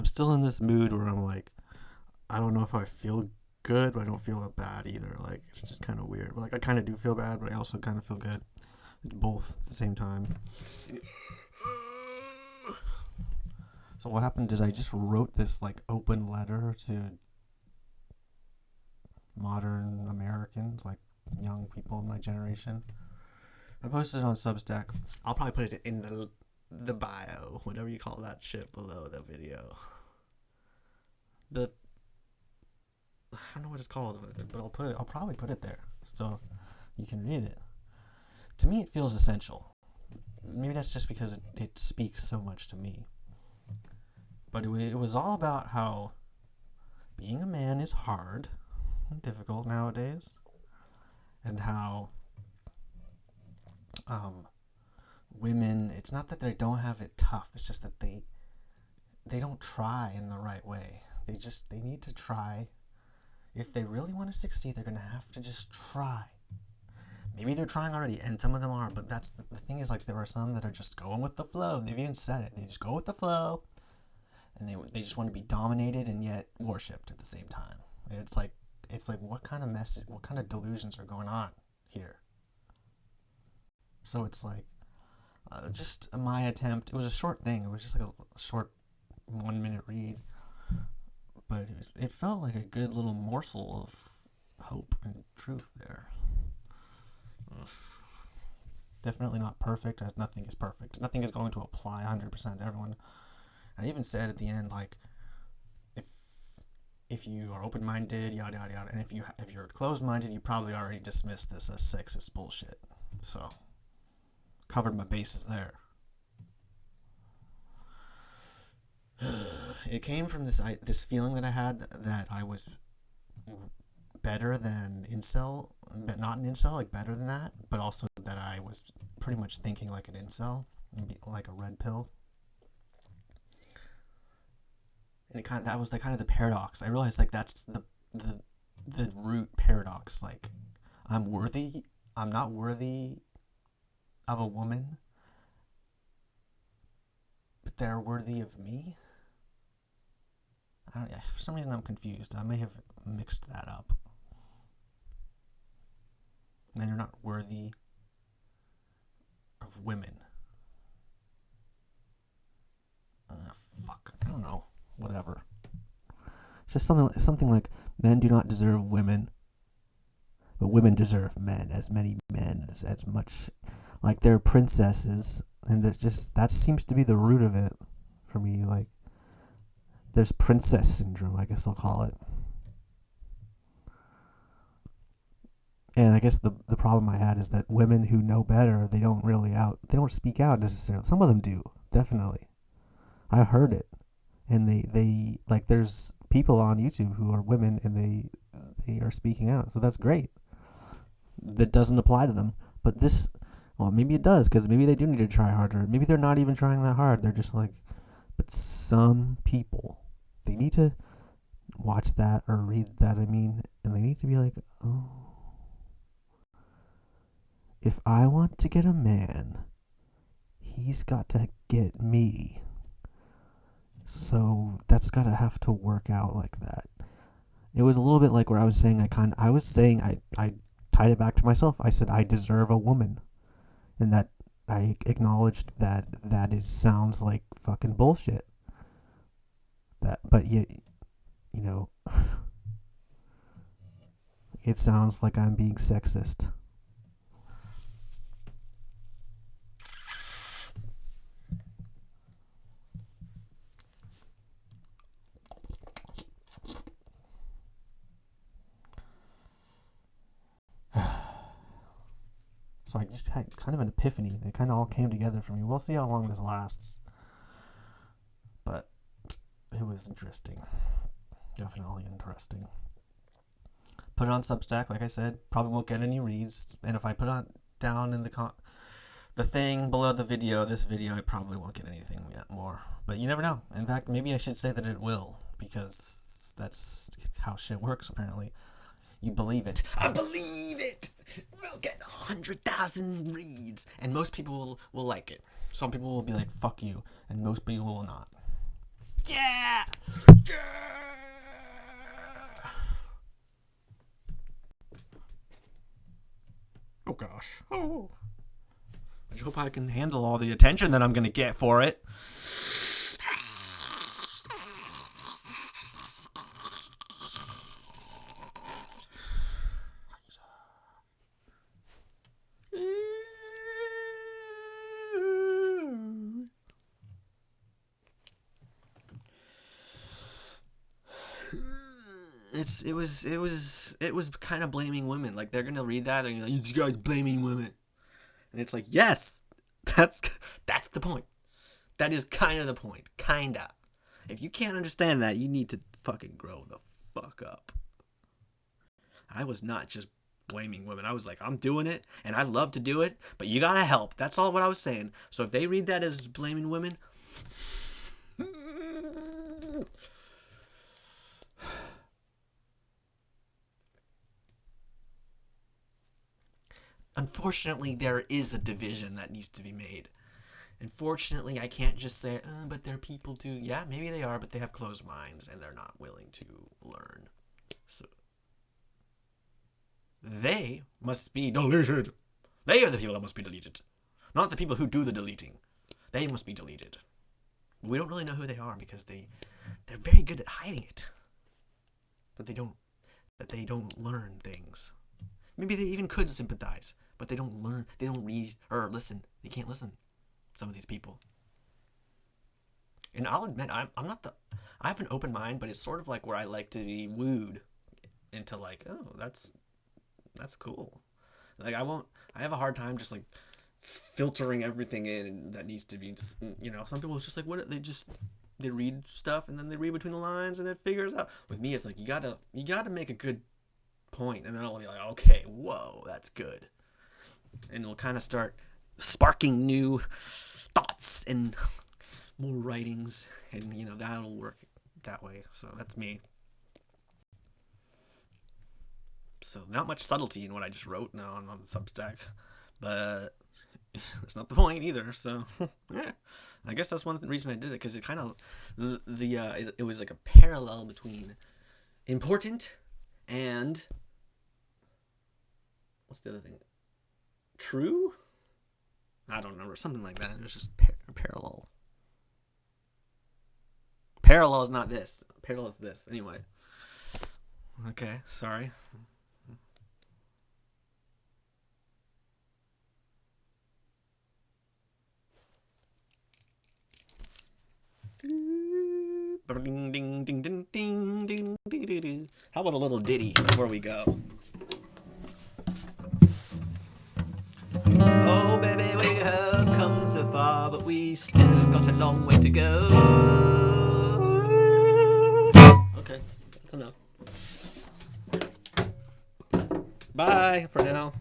I'm still in this mood where I'm like, I don't know if I feel good, but I don't feel bad either. Like, it's just kind of weird. But like, I kind of do feel bad, but I also kind of feel good. It's both at the same time. So what happened is I just wrote this like open letter to modern Americans, like young people of my generation. I posted it on Substack. I'll probably put it in the bio, whatever you call that shit below the video. The I don't know what it's called, but I'll probably put it there so you can read it. To me, it feels essential. Maybe that's just because it speaks so much to me. But it was all about how being a man is hard and difficult nowadays, and how women, it's not that they don't have it tough, it's just that they don't try in the right way. They need to try. If they really want to succeed, they're going to have to just try. Maybe they're trying already, and some of them are, but that's the thing is, like, there are some that are just going with the flow. They've even said it. They just go with the flow, and they just want to be dominated and yet worshipped at the same time. It's like what kind of message, what kind of delusions are going on here? So it's like, just my attempt. It was a short thing. It was just like a short 1 minute read, but it felt like a good little morsel of hope and truth there. Definitely not perfect, as nothing is perfect. Nothing is going to apply 100% to everyone. I even said at the end, like, if you are open-minded, yada yada yada, and if you're closed-minded, you probably already dismissed this as sexist bullshit. So, covered my bases there. It came from this feeling that I had that I was better than incel, but not an incel, like better than that, but also that I was pretty much thinking like an incel, like a red pill. And that was the kind of the paradox. I realized like that's the root paradox. Like, I'm not worthy of a woman, but they're worthy of me. I don't. For some reason, I'm confused. I may have mixed that up. Men are not worthy of women. Fuck. I don't know. Whatever. It's just something like men do not deserve women, but women deserve men, as many men as much, like they're princesses, and that seems to be the root of it for me. Like, there's princess syndrome, I guess I'll call it. And I guess the problem I had is that women who know better, they don't speak out necessarily. Some of them do, definitely. I heard it. And they like, there's people on YouTube who are women and they are speaking out. So that's great. That doesn't apply to them. But this, well, maybe it does, because maybe they do need to try harder. Maybe they're not even trying that hard. They're just like, but some people, they need to watch that or read that, and they need to be like, oh, if I want to get a man, he's got to get me. So that's got to have to work out like that. It was a little bit like where I was saying I tied it back to myself. I said I deserve a woman, and that I acknowledged that sounds like fucking bullshit. But yet, it sounds like I'm being sexist. So I just had kind of an epiphany. It kind of all came together for me. We'll see how long this lasts. But it was interesting. Definitely interesting. Put it on Substack, like I said. Probably won't get any reads. And if I put it down in the thing below the video, this video, I probably won't get anything yet more. But you never know. In fact, maybe I should say that it will, because that's how shit works, apparently. You believe it. I believe it. We'll get 100,000 reads, and most people will like it. Some people will be like, fuck you, and most people will not. Yeah! Yeah! Oh gosh. Oh. I hope I can handle all the attention that I'm gonna get for it. It was kind of blaming women. Like they're gonna read that, they're gonna be like, "You guys blaming women," and it's like, yes, that's the point. That is kind of the point, kinda. If you can't understand that, you need to fucking grow the fuck up. I was not just blaming women. I was like, I'm doing it, and I love to do it, but you gotta help. That's all what I was saying. So if they read that as blaming women. Unfortunately, there is a division that needs to be made. Unfortunately, I can't just say, but they're people too. Yeah, maybe they are, but they have closed minds and they're not willing to learn. So they must be deleted. They are the people that must be deleted, not the people who do the deleting. They must be deleted. We don't really know who they are because they're very good at hiding it. That they don't learn things. Maybe they even could sympathize, but they don't learn. They don't read or listen. They can't listen. Some of these people. And I'll admit, I have an open mind, but it's sort of like where I like to be wooed into like, oh, that's cool. Like I have a hard time just like filtering everything in that needs to be, some people it's just like, they read stuff and then they read between the lines and it figures out. With me, it's like, you gotta make a good point, and then I'll be like, okay, whoa, that's good. And it'll kind of start sparking new thoughts and more writings, and that'll work that way. So that's me. So not much subtlety in what I just wrote now on Substack, but that's not the point either. So yeah, I guess that's one reason I did it, because it kind of it was like a parallel between important and what's the other thing? True? I don't remember. Something like that. It was just parallel. Parallel is not this. Parallel is this. Anyway. Okay. Sorry. Ding, ding, ding, ding, ding, ding, ding, ding. How about a little ditty before we go? Oh, baby, we have come so far, but we still got a long way to go. Okay, that's enough. Bye for now.